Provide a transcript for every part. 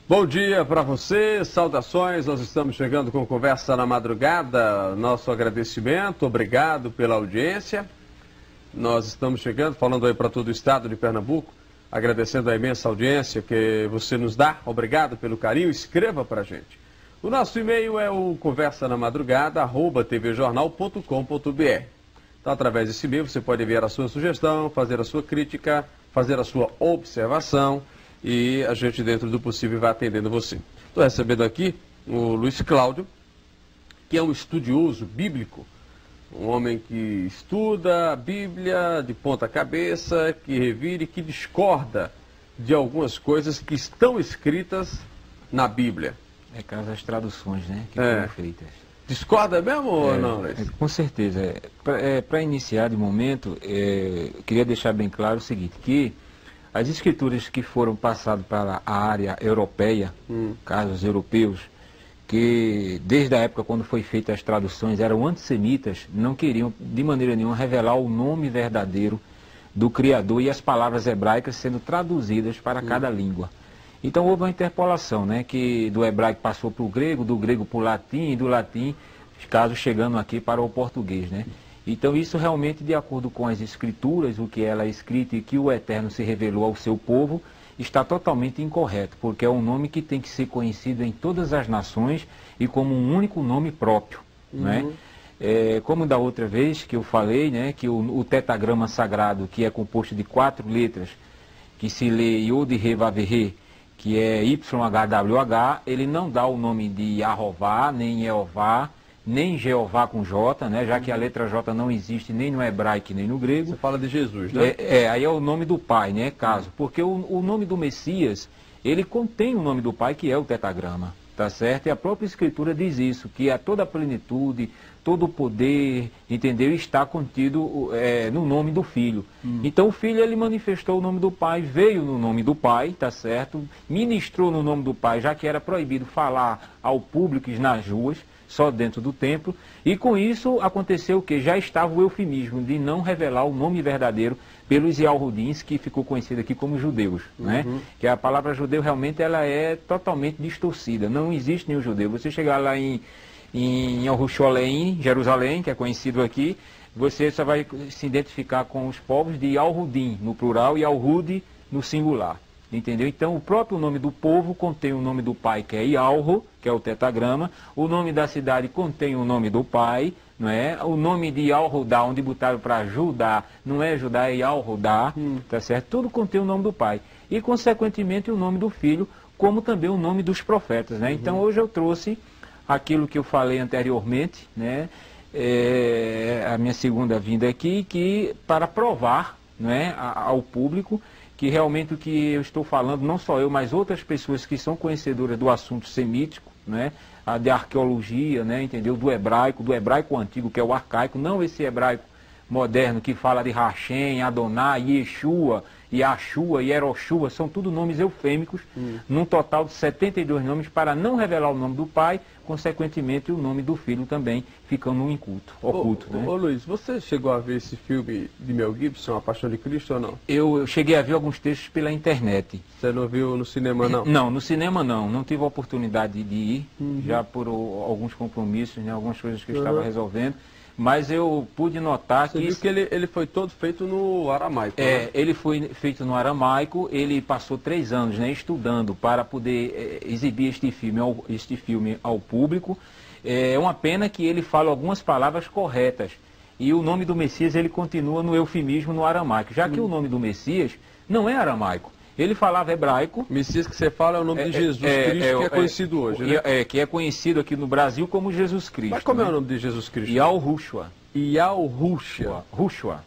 Bom dia para você, saudações, nós estamos chegando com Conversa na Madrugada, nosso agradecimento, obrigado pela audiência. Nós estamos chegando, falando aí para todo o estado de Pernambuco, agradecendo a imensa audiência que você nos dá, obrigado pelo carinho, escreva para a gente. O nosso e-mail é o conversanamadrugada@tvjornal.com.br. Então, através desse e-mail você pode enviar a sua sugestão, fazer a sua crítica, fazer a sua observação, e a gente, dentro do possível, vai atendendo você. Estou recebendo aqui o Luiz Cláudio, que é um estudioso bíblico, um homem que estuda a Bíblia de ponta cabeça, que revira e que discorda de algumas coisas que estão escritas na Bíblia. É caso das traduções, né, que foram feitas. Discorda mesmo ou não, Luiz? Com certeza. Para iniciar de momento, eu queria deixar bem claro o seguinte, que as escrituras que foram passadas para a área europeia, casos europeus, que desde a época quando foi feitas as traduções eram antissemitas, não queriam de maneira nenhuma revelar o nome verdadeiro do Criador e as palavras hebraicas sendo traduzidas para cada língua. Então houve uma interpolação, né, que do hebraico passou para o grego, do grego para o latim e do latim, caso chegando aqui para o português, né? Então isso realmente, de acordo com as escrituras, o que ela é escrita e que o Eterno se revelou ao seu povo, está totalmente incorreto, porque é um nome que tem que ser conhecido em todas as nações e como um único nome próprio, né? Como da outra vez que eu falei, né, que o tetagrama sagrado, que é composto de 4 letras, que se lê Yod He Vav He, que é YHWH, ele não dá o nome de Yahová, nem Jeová, nem Jeová com J, né, já que a letra J não existe nem no hebraico nem no grego. Você fala de Jesus, né? Aí é o nome do Pai, né, caso. Porque o nome do Messias, ele contém o nome do Pai, que é o tetagrama, tá certo? E a própria Escritura diz isso, que a toda a plenitude, todo o poder, entendeu? Está contido no nome do Filho. Então o Filho, ele manifestou o nome do Pai, veio no nome do Pai, tá certo? Ministrou no nome do Pai, já que era proibido falar ao público nas ruas, só dentro do templo, e com isso aconteceu o que? Já estava o eufemismo de não revelar o nome verdadeiro pelos Yahudins, que ficou conhecido aqui como judeus, né? Que a palavra judeu realmente ela é totalmente distorcida, não existe nenhum judeu. Você chegar lá em Yerushalayim, Jerusalém, que é conhecido aqui, você só vai se identificar com os povos de Yahudim no plural e Yahudi no singular. Entendeu? Então, o próprio nome do povo contém o nome do pai, que é Yalro, que é o tetagrama. O nome da cidade contém o nome do pai, não é? O nome de Yalrodá, onde botaram para Judá, não é Judá, é Yalrodá, tá certo? Tudo contém o nome do pai. E, consequentemente, o nome do filho, como também o nome dos profetas, né? Então, hoje eu trouxe aquilo que eu falei anteriormente, né? A minha segunda vinda aqui, que para provar, não é, ao público, que realmente o que eu estou falando, não só eu, mas outras pessoas que são conhecedoras do assunto semítico, né, de arqueologia, né, entendeu, do hebraico antigo, que é o arcaico, não esse hebraico moderno que fala de Hashem, Adonai, Yeshua, Yashua, Yeroshua, são tudo nomes eufêmicos, num total de 72 nomes, para não revelar o nome do pai, consequentemente o nome do filho também ficando no oculto. Né? Ô Luiz, você chegou a ver esse filme de Mel Gibson, A Paixão de Cristo, ou não? Eu cheguei a ver alguns textos pela internet. Você não viu no cinema, não? Não, no cinema não tive a oportunidade de ir, já por alguns compromissos, né, algumas coisas que eu estava resolvendo. Mas eu pude notar Você viu que ele foi todo feito no aramaico, né? Ele foi feito no aramaico, ele passou 3 anos, né, estudando para poder exibir este filme ao público. É uma pena que ele fala algumas palavras corretas. E o nome do Messias, ele continua no eufemismo no aramaico, já que o nome do Messias não é aramaico. Ele falava hebraico. Messias que você fala é o nome de Jesus Cristo, que é conhecido hoje, né? Que é conhecido aqui no Brasil como Jesus Cristo. Mas como é o nome de Jesus Cristo? Yahushua. Rushua.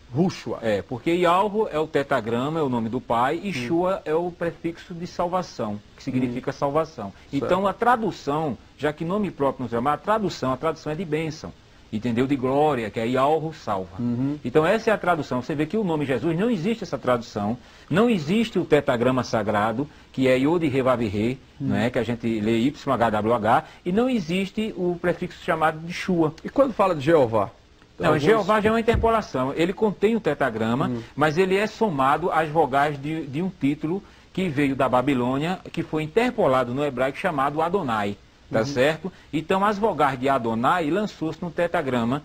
Porque Yalro é o tetagrama, é o nome do pai, e Shua é o prefixo de salvação, que significa salvação. Então a tradução, já que nome próprio não se chama, a tradução é de bênção. Entendeu? De glória, que é Yalro salva. Então essa é a tradução. Você vê que o nome Jesus, não existe essa tradução. Não existe o tetagrama sagrado, que é Yod He Vav He, né, que a gente lê YHWH, e não existe o prefixo chamado de Shua. E quando fala de Jeová? Não, alguns... Jeová já é uma interpolação. Ele contém o tetragrama, mas ele é somado às vogais de um título que veio da Babilônia, que foi interpolado no hebraico chamado Adonai, tá certo? Então as vogais de Adonai lançou-se no tetragrama,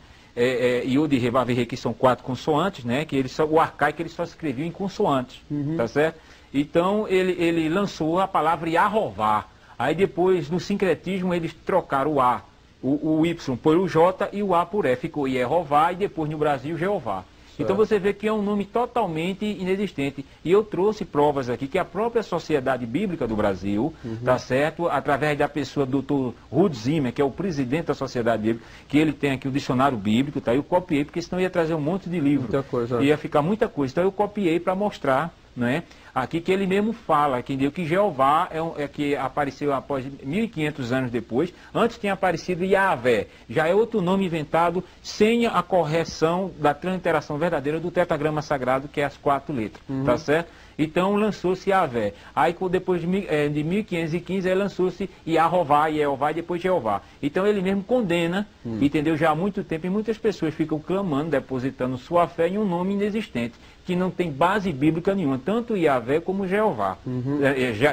Yod, He, Vav, He, que são 4 consoantes, né? Que o arcaico ele só escrevia em consoantes, tá certo? Então ele lançou a palavra Yahová. Aí depois no sincretismo eles trocaram o A, o Y por o J e o A por E, ficou Yehová e depois no Brasil Jeová. Então você vê que é um nome totalmente inexistente. E eu trouxe provas aqui que a própria Sociedade Bíblica do Brasil, tá certo? Através da pessoa do Dr. Ruth Zimmer, que é o presidente da Sociedade Bíblica, que ele tem aqui o dicionário bíblico, tá? Eu copiei, porque senão ia trazer um monte de livro. Muita coisa. Ia ficar muita coisa. Então eu copiei para mostrar, né? Aqui que ele mesmo fala, que Jeová é que apareceu após 1500 anos depois. Antes tinha aparecido Yahvé, já é outro nome inventado sem a correção da transliteração verdadeira do tetragrama sagrado, que é as 4 letras, tá certo? Então lançou-se Yahvé. Aí depois de 1515 aí lançou-se Yahová, Yehová e depois Jeová. Então ele mesmo condena, entendeu? Já há muito tempo, e muitas pessoas ficam clamando, depositando sua fé em um nome inexistente, que não tem base bíblica nenhuma, tanto Yahvé como Jeová.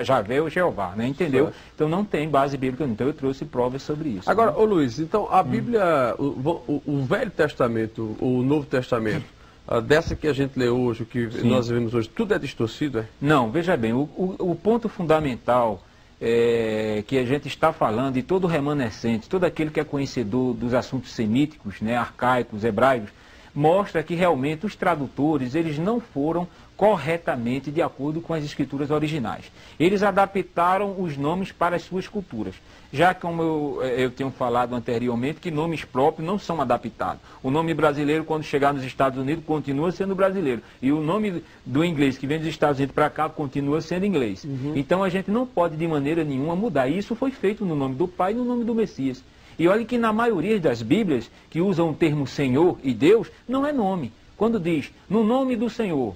Javé ou Jeová, né? Entendeu? Certo. Então não tem base bíblica nenhuma. Então eu trouxe provas sobre isso. Agora, ô Luiz, então a Bíblia, o Velho Testamento, o Novo Testamento, dessa que a gente lê hoje, o que nós vemos hoje, tudo é distorcido, é? Não, veja bem, o ponto fundamental que a gente está falando, e todo remanescente, todo aquele que é conhecedor dos assuntos semíticos, né, arcaicos, hebraicos, mostra que realmente os tradutores, eles não foram corretamente de acordo com as escrituras originais. Eles adaptaram os nomes para as suas culturas. Já como eu tenho falado anteriormente, que nomes próprios não são adaptados. O nome brasileiro, quando chegar nos Estados Unidos, continua sendo brasileiro. E o nome do inglês que vem dos Estados Unidos para cá, continua sendo inglês. Então a gente não pode de maneira nenhuma mudar. E isso foi feito no nome do Pai e no nome do Messias. E olha que na maioria das Bíblias, que usam o termo Senhor e Deus, não é nome. Quando diz, no nome do Senhor,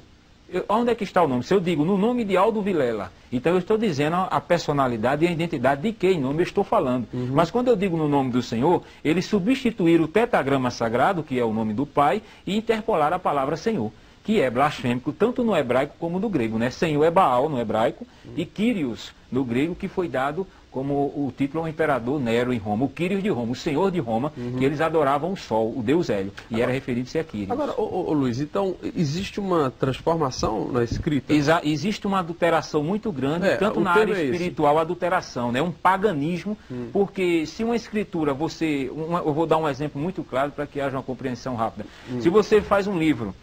onde é que está o nome? Se eu digo, no nome de Aldo Vilela, então eu estou dizendo a personalidade e a identidade de quem nome eu estou falando. Mas quando eu digo no nome do Senhor, eles substituíram o tetragrama sagrado, que é o nome do Pai, e interpolaram a palavra Senhor, que é blasfêmico tanto no hebraico como no grego, né? Senhor é Baal no hebraico e Kyrios no grego, que foi dado como o título ao imperador Nero em Roma, o Quírios de Roma, o senhor de Roma, que eles adoravam o sol, o deus Hélio, e era referido-se a Quírios. Agora, Luiz, então existe uma transformação na escrita? Existe uma adulteração muito grande, tanto na área espiritual, adulteração, né? Um paganismo, porque se uma escritura, eu vou dar um exemplo muito claro para que haja uma compreensão rápida. Se você faz um livro,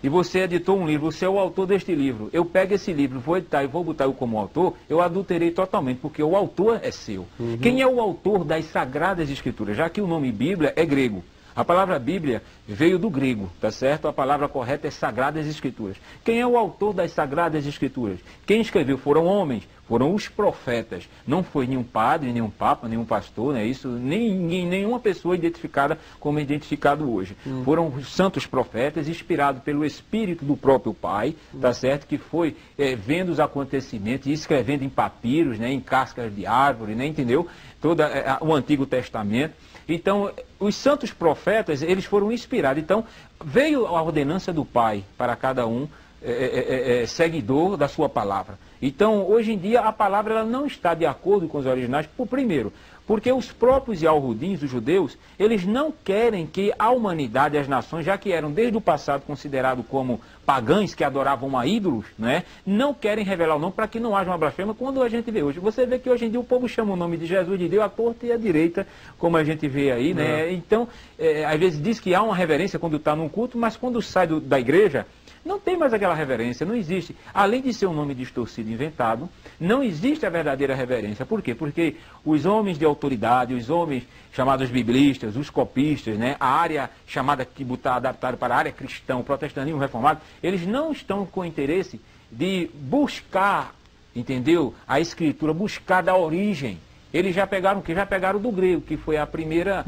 e você editou um livro, você é o autor deste livro, eu pego esse livro, vou editar e vou botar eu como autor, eu adulterei totalmente, porque o autor é seu. Quem é o autor das Sagradas Escrituras? Já que o nome Bíblia é grego. A palavra Bíblia veio do grego, tá certo? A palavra correta é Sagradas Escrituras. Quem é o autor das Sagradas Escrituras? Quem escreveu foram homens, foram os profetas. Não foi nenhum padre, nenhum papa, nenhum pastor, né? Isso, nenhuma pessoa identificada como é identificado hoje. Foram os santos profetas, inspirados pelo Espírito do próprio Pai, tá certo? Que foi vendo os acontecimentos e escrevendo em papiros, né? Em cascas de árvore, né? Entendeu? Todo o Antigo Testamento. Então, os santos profetas, eles foram inspirados. Então, veio a ordenança do Pai para cada um seguidor da sua palavra. Então, hoje em dia, a palavra ela não está de acordo com os originais, primeiro, porque os próprios Yahudins, os judeus, eles não querem que a humanidade, as nações, já que eram desde o passado considerados como pagãos que adoravam a ídolos, né, não querem revelar o nome para que não haja uma blasfêmia, quando a gente vê hoje. Você vê que hoje em dia o povo chama o nome de Jesus de Deus à torta e à direita, como a gente vê aí, né? Então, às vezes diz que há uma reverência quando está num culto, mas quando sai da igreja, não tem mais aquela reverência, não existe. Além de ser um nome distorcido, inventado, não existe a verdadeira reverência. Por quê? Porque os homens de autoridade, os homens chamados biblistas, os copistas, né, a área chamada que botar adaptado para a área cristã, o protestantismo reformado, eles não estão com interesse de buscar, entendeu? A escritura, buscar da origem. Eles já pegaram o quê? Já pegaram do grego, que foi a primeira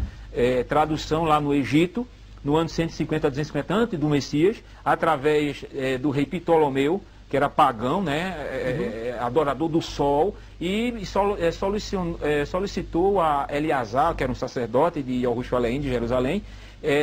tradução lá no Egito, no ano 150 a 250 antes do Messias, através do rei Ptolomeu, que era pagão, né, adorador do sol, e solicitou a Eleazar, que era um sacerdote de Jerusalém,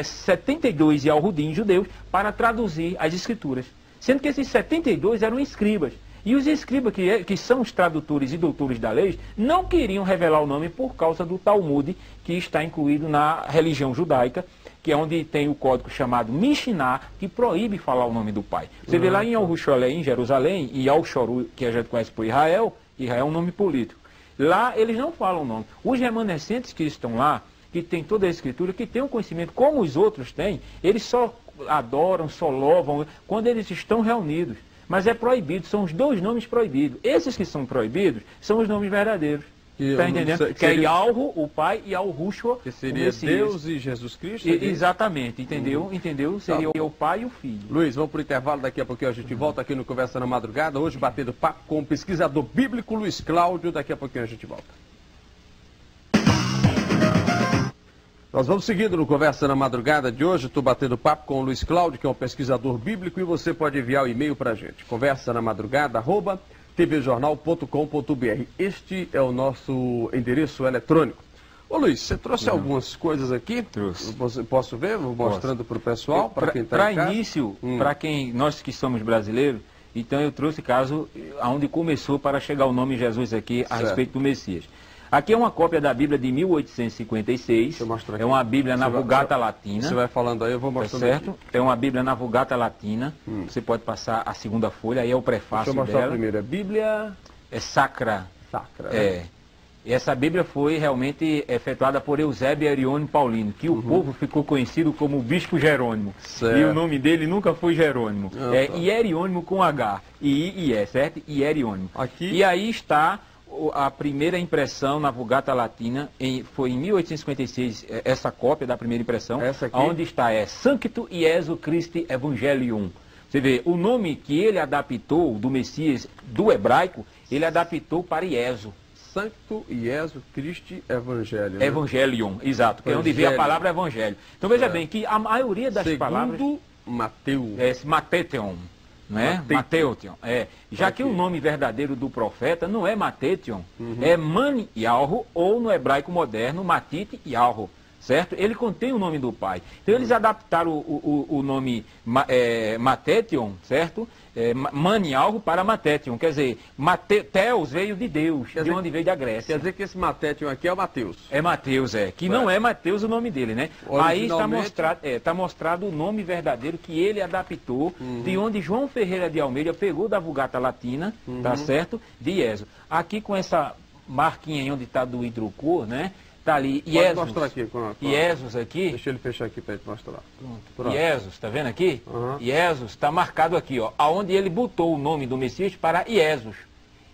72 Yalhudim judeus para traduzir as escrituras. Sendo que esses 72 eram escribas. E os escribas, que são os tradutores e doutores da lei, não queriam revelar o nome por causa do Talmud, que está incluído na religião judaica, que é onde tem o código chamado Mishnah, que proíbe falar o nome do pai. Você vê lá em Yerushalayim, em Jerusalém, e Al-Shoru, que a gente conhece por Israel, Israel é um nome político. Lá eles não falam o nome. Os remanescentes que estão lá, que tem toda a escritura, que tem o conhecimento como os outros têm, eles só adoram, só louvam quando eles estão reunidos. Mas é proibido, são os dois nomes proibidos. Esses que são proibidos são os nomes verdadeiros. Está entendendo? Que é Yalhu, o pai, e Al-Hushua, que seria Deus e Jesus Cristo? Exatamente, entendeu? Entendeu? Seria o pai e o filho. Luiz, vamos para o intervalo, daqui a pouquinho a gente volta aqui no Conversa na Madrugada, hoje batendo papo com o pesquisador bíblico Luiz Cláudio, daqui a pouquinho a gente volta. Nós vamos seguindo no Conversa na Madrugada de hoje. Estou batendo papo com o Luiz Cláudio, que é um pesquisador bíblico, e você pode enviar o e-mail para a gente. conversanamadrugada@tvjornal.com.br. Este é o nosso endereço eletrônico. Ô Luiz, você trouxe algumas coisas aqui? Trouxe. Posso ver? Vou mostrando para o pessoal, para quem está em casa. Para início, para quem nós que somos brasileiros, então eu trouxe caso aonde começou para chegar o nome Jesus aqui a respeito do Messias. Aqui é uma cópia da Bíblia de 1856. Deixa eu mostrar aqui. É uma Bíblia na Vulgata Latina. Você vai falando aí, eu vou mostrando. Certo? Aqui. É uma Bíblia na Vulgata Latina. Você pode passar a segunda folha, aí é o prefácio dela. Deixa eu mostrar primeiro. A Bíblia é Sacra. Sacra. É. E essa Bíblia foi realmente efetuada por Eusébio Erione Paulino, que o povo ficou conhecido como o Bispo Jerônimo. Certo. E o nome dele nunca foi Jerônimo. É Hierônimo com H. I, certo? Hierônimo. Aqui. E aí está a primeira impressão na Vulgata Latina, foi em 1856, essa cópia da primeira impressão, onde está Sancto Iesu Christi Evangelium. Você vê, o nome que ele adaptou do Messias, do hebraico, ele adaptou para Iesu. Sancto Iesu Christi Evangelium. Né? Evangelium, exato, que é onde vem a palavra evangelho. Então veja bem que a maioria das palavras... Segundo Mateus. Mateteon. Né? Mateution. Já que o nome verdadeiro do profeta não é Matetion, é Mani Yalhu, ou no hebraico moderno, Matite Yalhu, certo? Ele contém o nome do pai. Então eles adaptaram o nome Matetion, certo? Mani Yalhu para Matetion, quer dizer, Teos veio de Deus, de onde veio da Grécia. Quer dizer que esse Matetion aqui é o Mateus. É Mateus, que não é Mateus o nome dele, né? Aí está mostrado o nome verdadeiro que ele adaptou, de onde João Ferreira de Almeida pegou da Vulgata Latina, tá certo? De Ieso. Aqui com essa marquinha aí onde está do hidrocor, né? Está ali Iesus. Pode mostrar aqui. Iesus aqui. Deixa ele fechar aqui para ele mostrar. Pronto. Iesus, está vendo aqui? Iesus está marcado aqui, ó, aonde ele botou o nome do Messias para Iesus.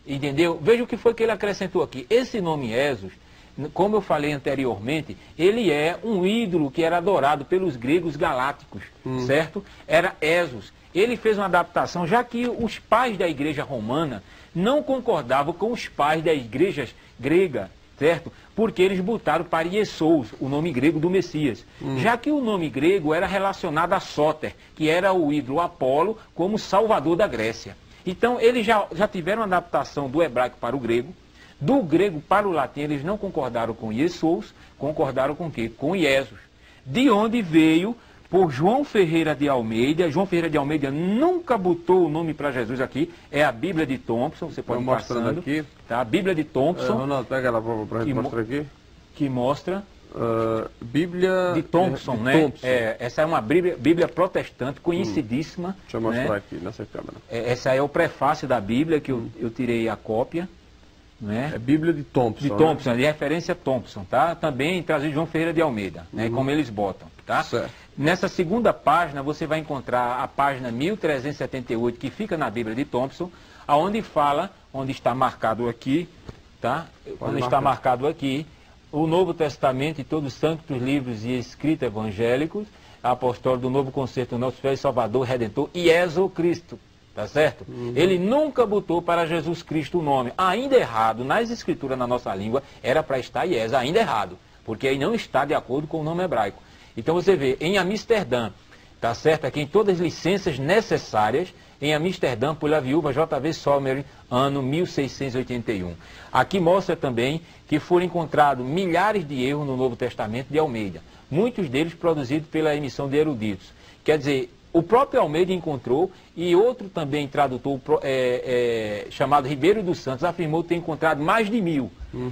Entendeu? Veja o que foi que ele acrescentou aqui. Esse nome Iesus, como eu falei anteriormente, ele é um ídolo que era adorado pelos gregos galácticos, certo? Era Esos. Ele fez uma adaptação, já que os pais da igreja romana não concordavam com os pais da igreja grega, certo? Porque eles botaram para Iesous, o nome grego do Messias. Já que o nome grego era relacionado a Sóter, que era o ídolo Apolo como salvador da Grécia. Então, eles já tiveram uma adaptação do hebraico para o grego. Do grego para o latim, eles não concordaram com Iesous, concordaram com o quê? Com Iesus. De onde veio, por João Ferreira de Almeida. João Ferreira de Almeida nunca botou o nome para Jesus aqui. É a Bíblia de Thompson, você pode ir passando aqui. Tá? A Bíblia de Thompson. Ronaldo, pega ela para a gente mostrar aqui. Que mostra... Bíblia de Thompson, né? Thompson. Essa é uma Bíblia protestante, conhecidíssima. Deixa eu mostrar aqui nessa câmera. Essa aí é o prefácio da Bíblia, que eu tirei a cópia. Né? É Bíblia de Thompson. De Thompson, de referência a Thompson, tá? Também trazido João Ferreira de Almeida, né? Como eles botam, tá? Certo. Nessa segunda página, você vai encontrar a página 1378, que fica na Bíblia de Thompson, aonde fala, onde está marcado aqui, tá? Onde está marcado aqui, o Novo Testamento e todos os santos livros e escritos evangélicos, apóstolo do Novo Concerto do nosso Filho Salvador, Redentor, Iesu Cristo. Tá certo? Ele nunca botou para Jesus Cristo o nome. Ainda errado, nas escrituras na nossa língua, era para estar Iesu, ainda errado. Porque aí não está de acordo com o nome hebraico. Então você vê, em Amsterdã, tá certo? Aqui em todas as licenças necessárias, em Amsterdã, pela viúva J.V. Sommer, ano 1681. Aqui mostra também que foram encontrados milhares de erros no Novo Testamento de Almeida. muitos deles produzidos pela emissão de eruditos. Quer dizer, o próprio Almeida encontrou, e outro também tradutor chamado Ribeiro dos Santos afirmou ter encontrado mais de 1000.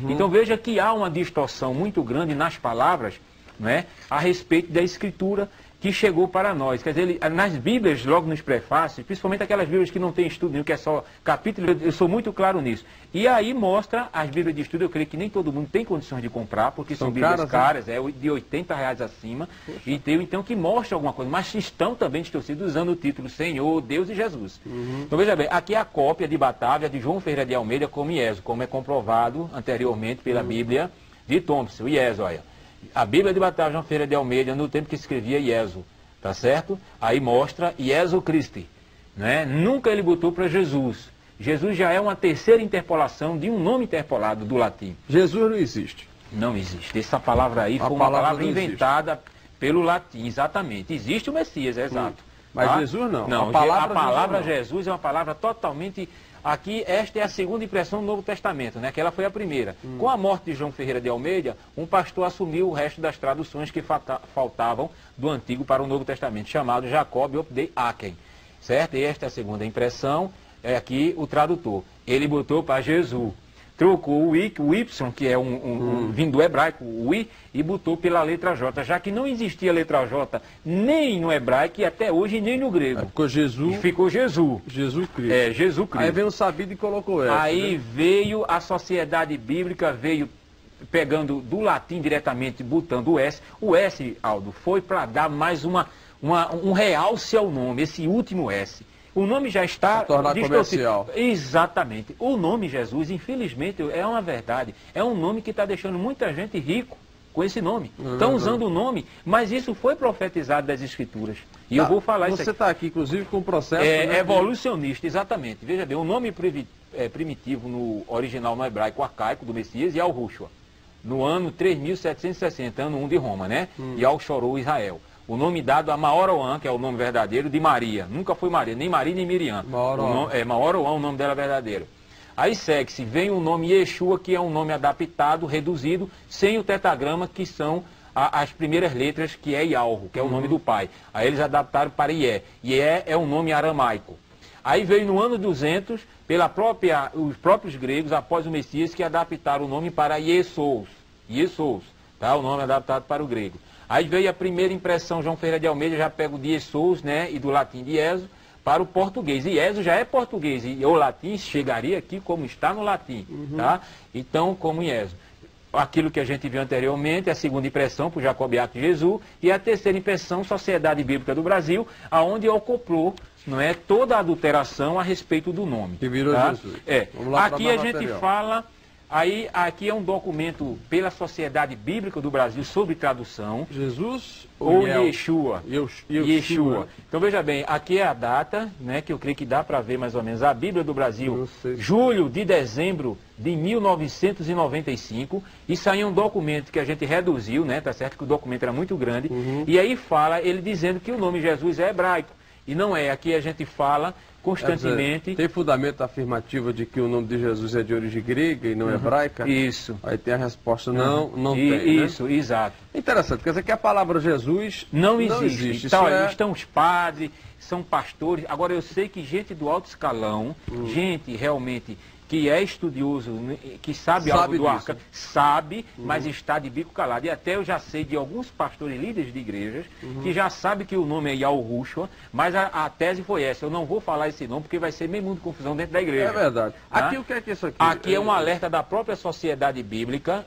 Então veja que há uma distorção muito grande nas palavras, né, a respeito da escritura que chegou para nós. Quer dizer, nas Bíblias, logo nos prefácios, principalmente aquelas Bíblias que não tem estudo nenhum, que é só capítulo, eu sou muito claro nisso. E aí mostra as Bíblias de estudo, eu creio que nem todo mundo tem condições de comprar, porque são Bíblias caras, de R$80 acima, e então que mostra alguma coisa, mas estão também distorcidos usando o título Senhor, Deus e Jesus. Então veja bem, aqui é a cópia de Batávia de João Ferreira de Almeida como IESO, como é comprovado anteriormente pela Bíblia de Thompson, IESO, olha. A Bíblia de Batávia João Ferreira de Almeida, no tempo que escrevia IESO, tá certo? Aí mostra IESO Christi, né? Nunca ele botou para Jesus. Jesus já é uma terceira interpolação de um nome interpolado do latim. Jesus não existe. Não existe. Essa palavra aí foi uma palavra inventada pelo latim, exatamente. Existe o Messias, é exato. Mas tá? Jesus não. Não, a palavra Jesus é uma palavra totalmente... Aqui, esta é a segunda impressão do Novo Testamento, né? Que ela foi a primeira. Com a morte de João Ferreira de Almeida, um pastor assumiu o resto das traduções que faltavam do Antigo para o Novo Testamento, chamado Jacob Opdei Aken, certo? E esta é a segunda impressão, é aqui o tradutor. Ele botou para Jesus, trocou o Y, que é vindo do hebraico, o I, e botou pela letra J, já que não existia letra J nem no hebraico e até hoje nem no grego. Aí ficou Jesus. E ficou Jesus. Jesus Cristo. É, Jesus Cristo. Aí veio o sabido e colocou essa. Aí né? veio a sociedade bíblica, veio pegando do latim diretamente, botando o S. O S, Aldo, foi para dar mais um realce ao nome, esse último S. O nome já está tornar comercial. Exatamente. O nome Jesus, infelizmente, é uma verdade. É um nome que está deixando muita gente rico com esse nome. Estão usando o nome, mas isso foi profetizado das Escrituras. E eu vou falar isso aqui. Você está aqui, inclusive, com um processo... evolucionista, exatamente. Veja bem, o nome primitivo no original no hebraico arcaico do Messias, Yahushua. No ano 3760, ano 1 de Roma, né? Yahweh chorou Israel. O nome dado a Maoroã, que é o nome verdadeiro de Maria. Nunca foi Maria, nem Maria nem Miriam. Maoroã, o nome dela verdadeiro. Aí segue-se, vem o nome Yeshua, que é um nome adaptado, reduzido, sem o tetragrama, que são as primeiras letras, que é Yalro, que é o nome do pai. Aí eles adaptaram para Ié. Ié é um nome aramaico. Aí veio no ano 200, os próprios gregos, após o Messias, que adaptaram o nome para Iesous. Iesous, tá? O nome adaptado para o grego. Aí veio a primeira impressão, João Ferreira de Almeida já pega o de Iesous, né, e do latim de Ieso, para o português. Ieso já é português, e o latim chegaria aqui como está no latim, tá? Então, como Ieso. Aquilo que a gente viu anteriormente, a segunda impressão para o Jacobiato de Jesus, e a terceira impressão, Sociedade Bíblica do Brasil, aonde ocuplou, não é, toda a adulteração a respeito do nome. Que virou tá? Jesus. Aqui a gente fala... Aí, aqui é um documento pela Sociedade Bíblica do Brasil sobre tradução. Jesus ou Yeshua? Yeshua. Então, veja bem, aqui é a data, né, que eu creio que dá para ver mais ou menos. A Bíblia do Brasil, julho de dezembro de 1995. Isso aí é um documento que a gente reduziu, né, tá certo que o documento era muito grande. E aí fala, ele dizendo que o nome Jesus é hebraico. E não é, aqui a gente fala... constantemente. Tem fundamento afirmativo de que o nome de Jesus é de origem grega e não hebraica? Isso. Aí tem a resposta não tem, Isso, né? Exato. Interessante, quer dizer que a palavra Jesus não existe. Então, estão os padres, são pastores. Agora, eu sei que gente do alto escalão, gente realmente que é estudioso, que sabe algo do arca, sabe, mas está de bico calado. E até eu já sei de alguns pastores líderes de igrejas que já sabem que o nome é Yahushua, mas a tese foi essa: eu não vou falar esse nome porque vai ser meio mundo de confusão dentro da igreja. É verdade. Tá? Aqui o que é isso aqui? Aqui é um alerta da própria Sociedade Bíblica,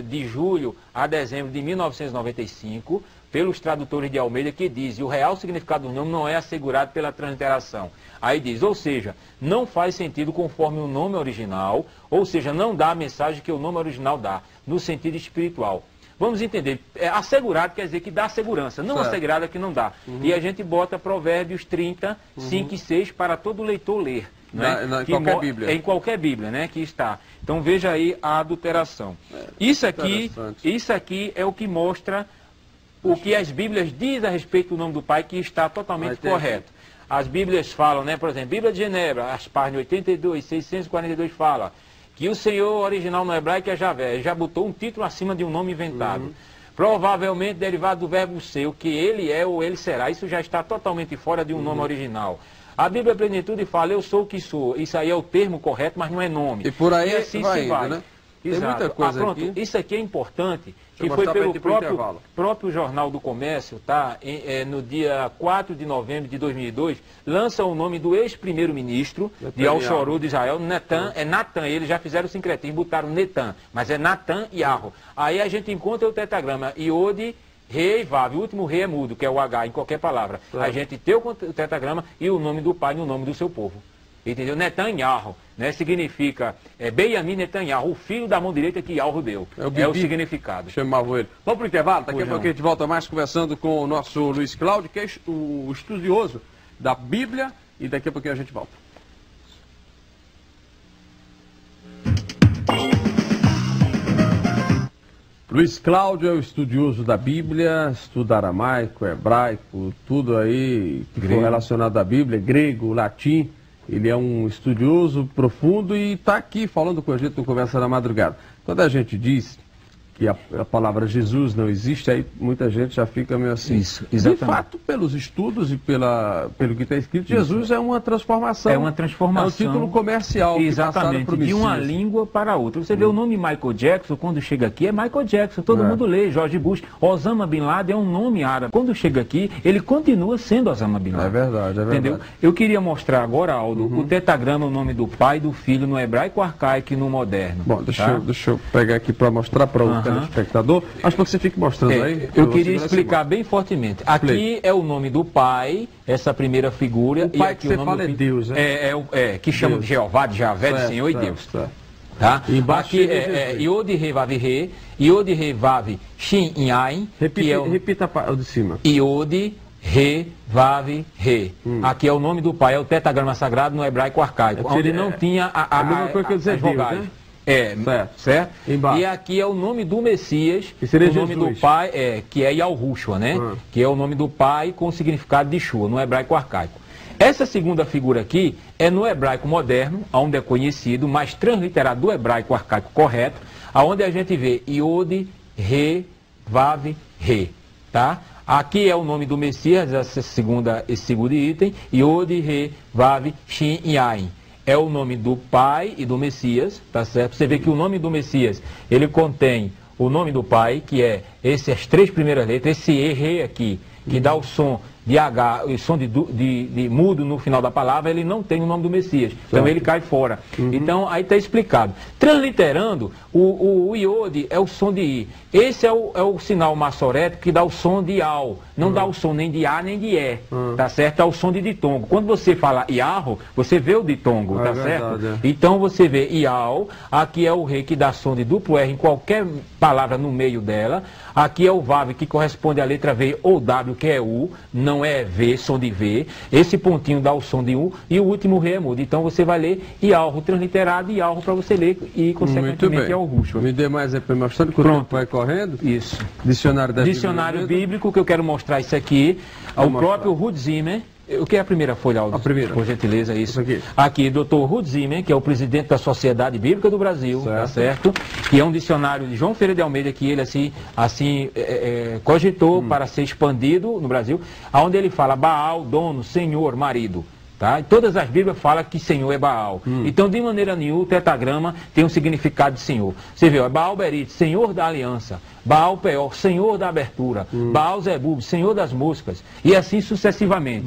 de julho a dezembro de 1995, pelos tradutores de Almeida, que diz: o real significado do nome não é assegurado pela transliteração. Aí diz, ou seja, não faz sentido conforme o nome original, ou seja, não dá a mensagem que o nome original dá, no sentido espiritual. Vamos entender, assegurado quer dizer que dá segurança, não assegurado é que não dá. E a gente bota Provérbios 30, 5 e 6 para todo leitor ler. Né? Em qualquer Bíblia. Em qualquer Bíblia, né, que está. Então veja aí a adulteração. Isso aqui é o que mostra o que as Bíblias dizem a respeito do nome do Pai, que está totalmente correto. As Bíblias falam, né, por exemplo, Bíblia de Genebra, as páginas 82, 642 fala que o Senhor original no hebraico é Javé. Já botou um título acima de um nome inventado. provavelmente derivado do verbo ser, o que ele é ou ele será. Isso já está totalmente fora de um nome original. A Bíblia Plenitude fala, eu sou o que sou. Isso aí é o termo correto, mas não é nome. E por aí assim vai se indo, vai. né? Exato. Tem muita coisa pronto. aqui. Isso aqui é importante, que eu foi mostrar pelo pra gente pro próprio Jornal do Comércio, tá? No dia 4 de novembro de 2002, lança o nome do ex-primeiro-ministro de Al-Shorur de Israel, Natan, é Natan, eles já fizeram o sincretismo, botaram Netan, mas é Natan Yarro. Aí a gente encontra o tetragrama Iode, Rei, Vav, o último rei é mudo, que é o H em qualquer palavra. A gente tem o tetragrama e o nome do pai e o nome do seu povo. Entendeu? Netanyahu, né? Significa Benjamin Netanyahu, o filho da mão direita que Yahweh deu. É o significado. Chamava ele. Vamos para o intervalo, daqui a pouco a gente volta mais conversando com o nosso Luiz Cláudio, que é o estudioso da Bíblia, e daqui a pouquinho a gente volta. Luiz Cláudio é o estudioso da Bíblia, estuda aramaico, hebraico, tudo aí que for relacionado à Bíblia, grego, latim. Ele é um estudioso profundo e está aqui falando com a gente no Conversa na Madrugada. Quando a gente diz que a palavra Jesus não existe, aí muita gente já fica meio assim. Isso, exatamente. De fato, pelos estudos e pelo que está escrito, Jesus é uma transformação. É uma transformação. É um título comercial. Exatamente, de uma língua para outra. Você vê o nome Michael Jackson, quando chega aqui, é Michael Jackson. Todo mundo lê, George Bush. Osama Bin Laden é um nome árabe. Quando chega aqui, ele continua sendo Osama Bin Laden. É verdade, é verdade. Entendeu? Eu queria mostrar agora, Aldo, o tetragrama, o nome do pai, do filho, no hebraico arcaico e no moderno. Bom, deixa eu pegar aqui para mostrar para o telespectador. Acho que você fique mostrando aí. Eu queria explicar bem fortemente. Aqui é o nome do pai, essa primeira figura. O pai e aqui que o você nome fala é Deus, né? Que chama de Jeová, de Javé, de Senhor e Deus. Tá? Aqui é Iode Re Vav Re, Iode Re Vav Shin Yain. Repita o de cima. Iode Re Vav Re. Aqui é o nome do pai, é o tetragrama sagrado no hebraico arcaico, onde não tinha a mesma coisa que eu dizer Deus, né? Certo? E aqui é o nome do Messias, que seria o nome Jesus. do pai, que é Yahushua, né? Que é o nome do pai com o significado de Shua, no hebraico arcaico. Essa segunda figura aqui é no hebraico moderno, onde é conhecido, mas transliterado do hebraico arcaico correto, aonde a gente vê Iode, Re, Vav, Re, tá? Aqui é o nome do Messias, esse segundo item, Iode, Re, Vav, Shin, Yain. É o nome do pai e do Messias, tá certo? Você vê que o nome do Messias, ele contém o nome do pai, que é as três primeiras letras, esse E aqui, que dá o som de H, o som de mudo no final da palavra, ele não tem o nome do Messias. Então ele cai fora. Então aí está explicado. Transliterando, o iode é o som de I. Esse é o sinal maçorético que dá o som de Al. Não dá o som nem de A nem de E. Tá certo? É o som de ditongo. Quando você fala Iarro, você vê o ditongo, tá certo? Verdade, Então você vê Ial, aqui é o Rei que dá som de duplo R em qualquer palavra no meio dela. Aqui é o Vav que corresponde à letra V ou W, que é U, não é V, som de V. Esse pontinho dá o som de U e o último Rei é mudo. Então você vai ler Ialro transliterado e Ialro para você ler e consequentemente é o Ruxo. Me dê mais aí para mostrando que o tempo vai correndo. Isso. Dicionário bíblico, que eu quero mostrar isso aqui. O próprio Ruth Zimmer. O que é a primeira folha, Aldo? A primeira. Por gentileza, isso. Aqui, Dr. Ruth Zimmer, que é o presidente da Sociedade Bíblica do Brasil, tá certo? Que é um dicionário de João Ferreira de Almeida, que ele cogitou para ser expandido no Brasil, onde ele fala Baal, dono, senhor, marido. Tá? E todas as Bíblias falam que Senhor é Baal. Então, de maneira nenhuma, o tetragrama tem um significado de Senhor. Você vê, ó, Baal Berit, Senhor da aliança. Baal Peor, Senhor da abertura. Baal Zebub, Senhor das moscas. E assim sucessivamente.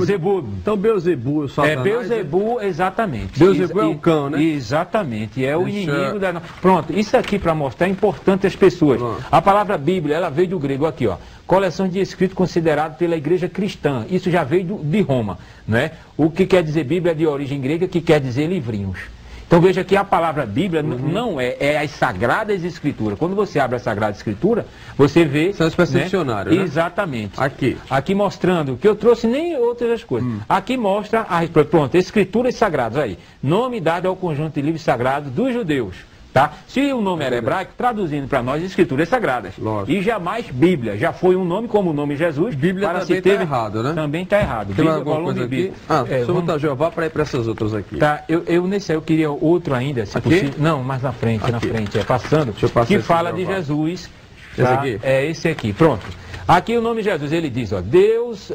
Zebub. Então, Beelzebub, o Satanás. Beelzebub, exatamente. Beelzebub é o cão, né? Exatamente. É o inimigo da... Pronto, isso aqui para mostrar é importante às pessoas. A palavra Bíblia, ela veio do grego aqui, ó. Coleções de escritos considerados pela igreja cristã. Isso já veio de Roma, né? O que quer dizer Bíblia de origem grega, que quer dizer livrinhos. Então veja que a palavra Bíblia não é as Sagradas Escrituras. Quando você abre a Sagrada Escritura, você vê... Isso é uma espécie de dicionário, né? Exatamente. Aqui mostrando, que eu trouxe nem outras coisas. Aqui mostra, pronto, Escrituras Sagradas aí. Nome dado ao conjunto de livros sagrados dos judeus. Tá? Se o nome era hebraico, traduzindo para nós, Escrituras Sagradas. Lógico. E jamais Bíblia. Já foi um nome como o nome Jesus. Bíblia para também está errado, né? Também está errado. Tem Bíblia, alguma coisa aqui? Deixa eu botar Jeová para ir para essas outras aqui. Tá, nesse aí eu queria outro ainda, se possível. Não, mais na frente, passando. Deixa eu passar que fala de Jesus, Esse aqui? É esse aqui, pronto. Aqui o nome de Jesus, ele diz, ó, Deus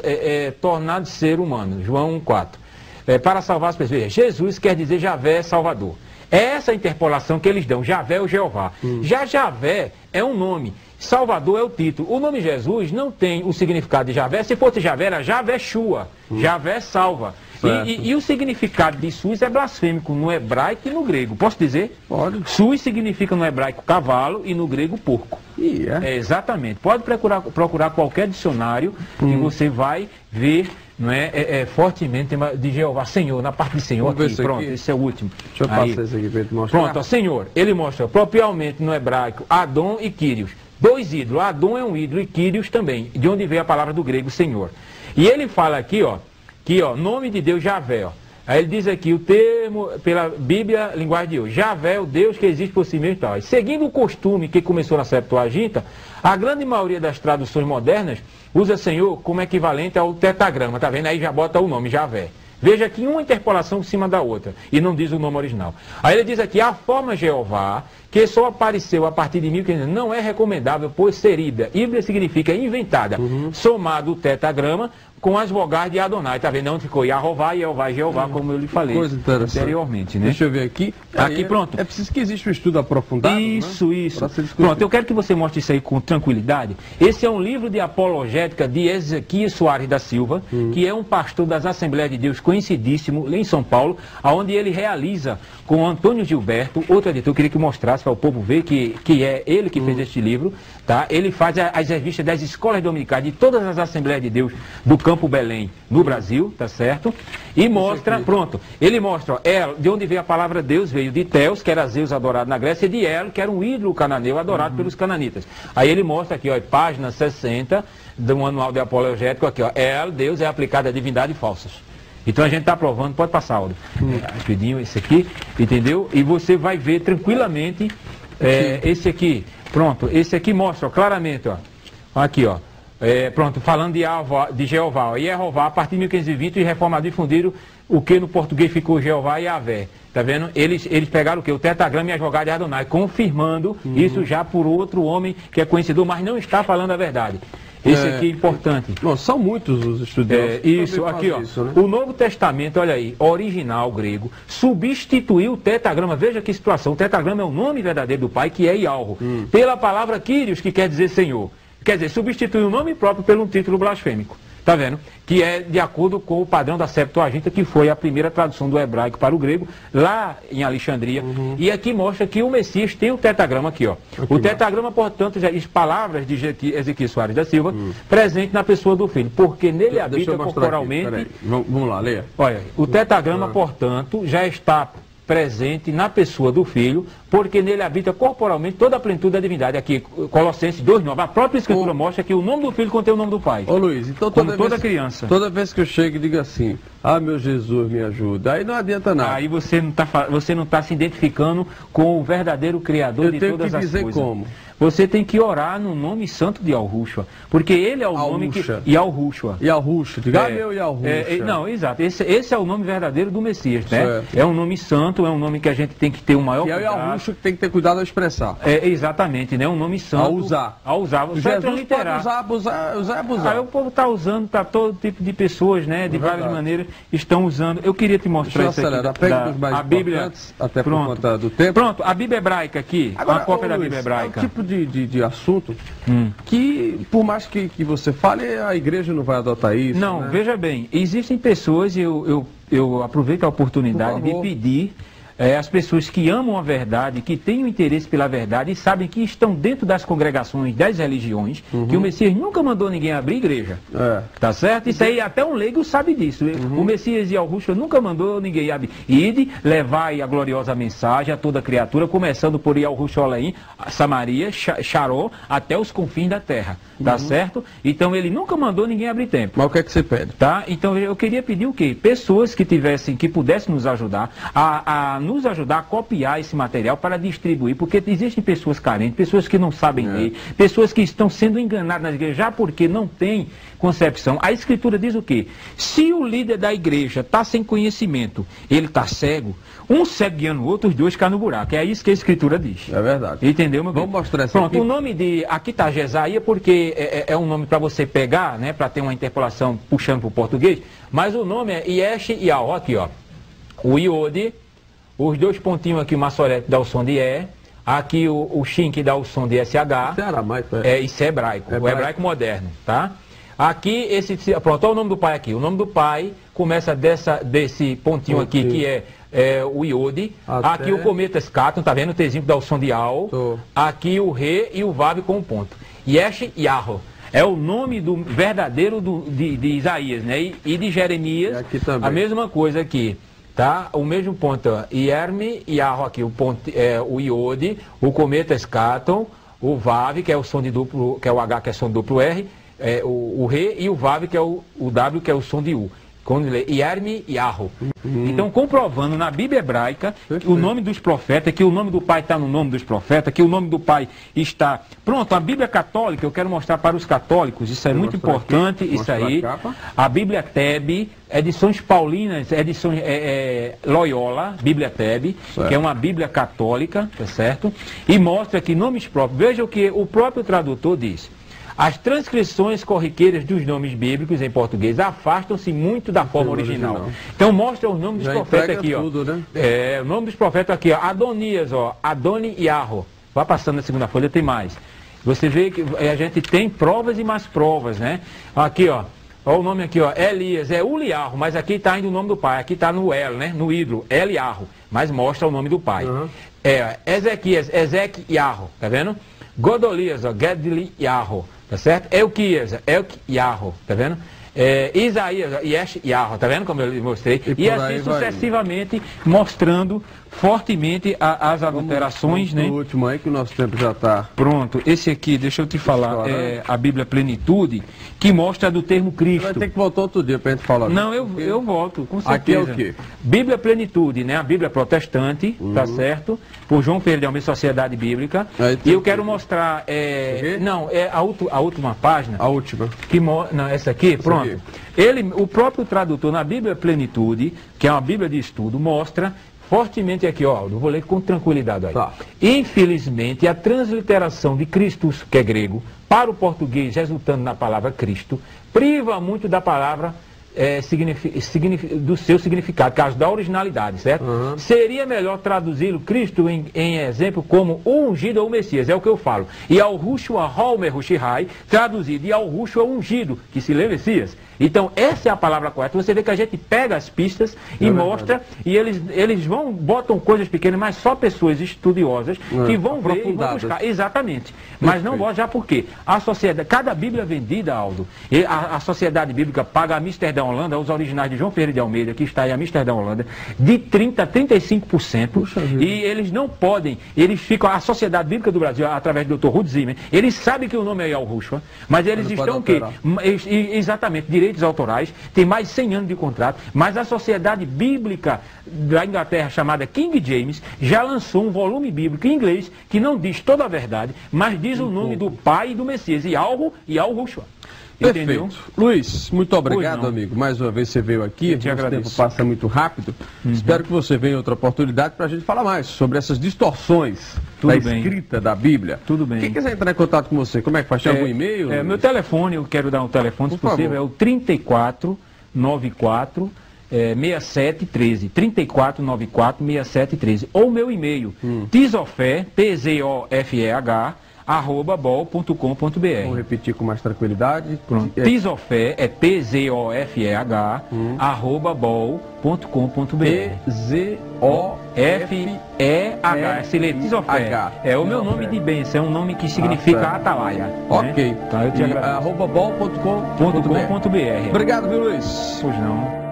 tornado ser humano, João 1,4. Para salvar as pessoas. Jesus quer dizer Javé Salvador. É essa interpolação que eles dão, Javé ou Jeová. Já Javé é um nome, Salvador é o título. O nome Jesus não tem o significado de Javé. Se fosse Javé, era Javé Shua, Javé salva. E o significado de Sus é blasfêmico no hebraico e no grego. Posso dizer? Pode. Sus significa no hebraico cavalo e no grego porco. Exatamente. Pode procurar qualquer dicionário que você vai ver, não fortemente de Jeová, Senhor, na parte de Senhor aqui. Pronto, aqui. Esse é o último. Deixa eu passar esse aqui para ele mostrar. Pronto, ó, Senhor. Ele mostra propriamente no hebraico Adon e Kyrios. Dois ídolos. Adon é um ídolo e Kyrios também, de onde veio a palavra do grego Senhor. E ele fala aqui, ó, nome de Deus Javé, ó. Aí ele diz aqui o termo, pela Bíblia, linguagem de hoje, Javé, o Deus que existe por si mesmo e tal. E seguindo o costume que começou na Septuaginta, a grande maioria das traduções modernas usa Senhor como equivalente ao tetagrama, tá vendo? Aí já bota o nome Javé. Veja aqui uma interpolação em cima da outra, e não diz o nome original. Aí ele diz aqui, a forma Jeová, que só apareceu a partir de 1500, não é recomendável, pois ser híbrida. Híbrida significa inventada, somado o tetagrama com as vogais de Adonai, tá vendo? Onde ficou Yahová, Jeová e Jeová, como eu lhe falei anteriormente, né? Deixa eu ver aqui. Aqui, pronto. É preciso que exista um estudo aprofundado, Isso, né? isso. Pronto, eu quero que você mostre isso aí com tranquilidade. Esse é um livro de apologética de Ezequias Soares da Silva, que é um pastor das Assembleias de Deus conhecidíssimo, lá em São Paulo, onde ele realiza com Antônio Gilberto, outro editor, eu queria que mostrasse para o povo ver que é ele que fez este livro, tá? Ele faz as revistas das escolas dominicais de todas as Assembleias de Deus do Campo Belém, no Brasil, tá certo? E mostra, pronto, ele mostra, ó, de onde veio a palavra Deus, veio de Theos, que era Zeus adorado na Grécia, e de El, que era um ídolo cananeu adorado pelos cananitas. Aí ele mostra aqui, ó, página 60 do manual de apologético, aqui, ó, El, Deus é aplicado a divindades falsas. Então a gente está provando, pode passar, áudio, rapidinho, esse aqui, entendeu? E você vai ver tranquilamente esse aqui, pronto, esse aqui mostra ó, claramente, ó, aqui, ó, pronto, falando de Jeová, ó, Jeová, a partir de 1520, os reformadores difundiram o que no português ficou Jeová e Javé. Tá vendo? Eles pegaram o que? O tetagrama e a jogada de Adonai, confirmando isso já por outro homem que é conhecido, mas não está falando a verdade. Esse aqui é importante. Bom, são muitos os estudiosos. Isso, aqui, ó. Isso, né? O Novo Testamento, olha aí, original grego, substituiu o tetagrama. Veja que situação. O tetagrama é o nome verdadeiro do Pai, que é Yahweh, pela palavra Kyrios, que quer dizer Senhor. Quer dizer, substituiu o nome próprio por um título blasfêmico. Tá vendo? Que é de acordo com o padrão da Septuaginta, que foi a primeira tradução do hebraico para o grego, lá em Alexandria. E aqui mostra que o Messias tem o tetagrama aqui, ó. O tetagrama, portanto, já diz palavras de Ezequias Soares da Silva, presente na pessoa do Filho, porque nele habita corporalmente... Vamos lá, leia. Olha, o tetagrama, portanto, já está presente na pessoa do Filho, porque nele habita corporalmente toda a plenitude da divindade. Aqui, Colossenses 2:9, a própria Escritura mostra que o nome do Filho contém o nome do Pai. Ô Luiz, então toda criança. Toda vez que eu chego e digo assim, meu Jesus me ajuda, aí não adianta nada. Aí você não está se identificando com o verdadeiro Criador de todas as coisas. Eu tenho que dizer como? Você tem que orar no nome santo de Yahushua, porque ele é o nome que... Yahushua. Yahushua, diga meu Yahushua. Não, exato, esse é o nome verdadeiro do Messias, né? Certo. É um nome santo, é um nome que a gente tem que ter o maior cuidado. E é o Yahushua que tem que ter cuidado ao expressar. Exatamente, né? Um nome santo. A usar. Você Jesus pode abusar. Aí o povo está usando para todo tipo de pessoas, né? De várias maneiras estão usando. Eu queria te mostrar isso aqui. A Bíblia, até por conta do tempo. Pronto, a Bíblia hebraica aqui, agora, uma cópia da Bíblia hebraica. É um tipo de assunto que, por mais que você fale, a igreja não vai adotar isso. Não, né? Veja bem, existem pessoas, eu aproveito a oportunidade de pedir as pessoas que amam a verdade, que têm o interesse pela verdade e sabem que estão dentro das congregações, das religiões, que o Messias nunca mandou ninguém abrir igreja. Tá certo? Isso aí até um leigo sabe disso. O Messias e Yahushua nunca mandou ninguém abrir. Ide, levai a gloriosa mensagem a toda criatura, começando por Yahushua Olaim, Samaria, Sharó, até os confins da terra. Tá certo? Então ele nunca mandou ninguém abrir templo. Mas o que é que você pede? Tá? Então eu queria pedir o quê? Pessoas que pudessem nos ajudar a nos ajudar a copiar esse material para distribuir, porque existem pessoas carentes, pessoas que não sabem ler, pessoas que estão sendo enganadas nas igrejas, já porque não tem concepção. A Escritura diz o quê? Se o líder da igreja está sem conhecimento, ele está cego, um cego guiando o outro, os dois caem no buraco. É isso que a Escritura diz. É verdade. Entendeu, meu Vamos bem? mostrar essa Pronto, aqui. o nome de... Aqui está Jesaía, porque é um nome para você pegar, né? Para ter uma interpolação puxando para o português. Mas o nome é Yesh Yahó, aqui, ó. O Iode, os dois pontinhos aqui, o maçolete dá o som de E. Aqui o Shin que dá o som de SH. Isso é aramaico, Isso é hebraico. O hebraico moderno, tá? Aqui, pronto, olha o nome do pai aqui. O nome do pai começa desse pontinho aqui, que é o Iode. Aqui o cometa Scaton, tá vendo? O Tzinho que dá o som de Al. Aqui o Re e o Vav com o ponto. Yesh Yahó. É o nome do verdadeiro de Isaías, né? E de Jeremias, aqui também. a mesma coisa aqui. Tá? O mesmo ponto, Yerme, Yahó aqui, o Iode, o cometa Scaton, o Vav, que é o som de duplo, que é o H, que é som de duplo R, o Re, e o Vav, que é o W, que é o som de U. Quando lê Yerme Yahó. Então, comprovando na Bíblia hebraica que o nome dos profetas, que o nome do pai está no nome dos profetas, que o nome do pai está... Pronto, a Bíblia católica, eu quero mostrar para os católicos, isso é muito importante, isso aí. A Bíblia Tebe, edições paulinas, edições Loyola, Bíblia Tebe, que é uma Bíblia católica, tá certo? E mostra que nomes próprios, veja o que o próprio tradutor diz. As transcrições corriqueiras dos nomes bíblicos em português afastam-se muito da forma original. Então mostra o nome dos profetas aqui, tudo, ó. Né? O nome dos profetas aqui, ó. Adonias, ó. Adoni Yahó. Vai passando na segunda folha, tem mais. Você vê que a gente tem provas e mais provas, né? Aqui, ó. Olha o nome aqui, ó. Elias, é Uliarro, mas aqui está ainda o nome do pai. Aqui está no El, né? No hidro, Eliarro. Mas mostra o nome do pai. Ezequias, Ezequiarro, tá vendo? Godolias, ó. Gedli Yahó. Tá certo? Elquias, Yahó, tá vendo? Isaías, Yesh Yahó, tá vendo como eu mostrei? E assim sucessivamente, mostrando fortemente as adulterações, né? O último aí que o nosso tempo já está. Pronto, esse aqui, deixa eu te falar, é a Bíblia Plenitude, que mostra do termo Cristo. Vai ter que voltar outro dia para a gente falar. Não, eu volto, com certeza. Aqui é o quê? Bíblia Plenitude, né? A Bíblia protestante, tá certo? Por João Ferreira de Almeida, Sociedade Bíblica. E eu quero mostrar, não, é a última página. A última. Não, essa aqui, pronto. O próprio tradutor na Bíblia Plenitude, que é uma Bíblia de estudo, mostra fortemente aqui, ó, eu vou ler com tranquilidade aí. Infelizmente, a transliteração de Christus, que é grego, para o português, resultando na palavra Cristo, priva muito da palavra do seu significado, caso da originalidade, certo? Seria melhor traduzi-lo, Cristo, em exemplo, como o ungido ou o Messias, é o que eu falo. E ao Rushua Homer Hushihai, traduzido, e ao Rushua ungido, que se lê Messias. Então, essa é a palavra correta. Você vê que a gente pega as pistas e mostra, e eles botam coisas pequenas, mas só pessoas estudiosas que vão ver e vão buscar. Exatamente. Mas não botam já por quê? A sociedade, cada Bíblia vendida, Aldo, a Sociedade Bíblica paga a Amsterdã, Holanda, os originais de João Ferreira de Almeida, que está em Amsterdã, Holanda, de 30% a 35%. E eles não podem, eles ficam, a Sociedade Bíblica do Brasil, através do Dr. Ruth Zimmer, eles sabem que o nome é Yal Rushwa, mas eles estão o quê? Exatamente, direitos autorais, tem mais de 100 anos de contrato, mas a Sociedade Bíblica da Inglaterra, chamada King James, já lançou um volume bíblico em inglês que não diz toda a verdade, mas diz o nome do pai e do Messias, Yal Rushwa. Perfeito. Luiz, muito obrigado, amigo. Mais uma vez você veio aqui, o tempo passa muito rápido. Espero que você venha em outra oportunidade para a gente falar mais sobre essas distorções da escrita da Bíblia. Tudo bem. Quem quiser entrar em contato com você, como é que faz? Tem algum e-mail? Meu telefone, eu quero dar um telefone, se possível, é o 3494 6713, 3494-6713, ou meu e-mail, tzofeh, tzofeh, @bol.com.br. Vamos repetir com mais tranquilidade. Tzofeh é tzofeh, @bol.com.br. tzofeh, se lê Tzofeh. É o meu nome de bênção, é um nome que significa atalaia. Ok. Tá, eu te agradeço. @bol.com.br. .com.br. Obrigado, viu, Luiz? Pois não.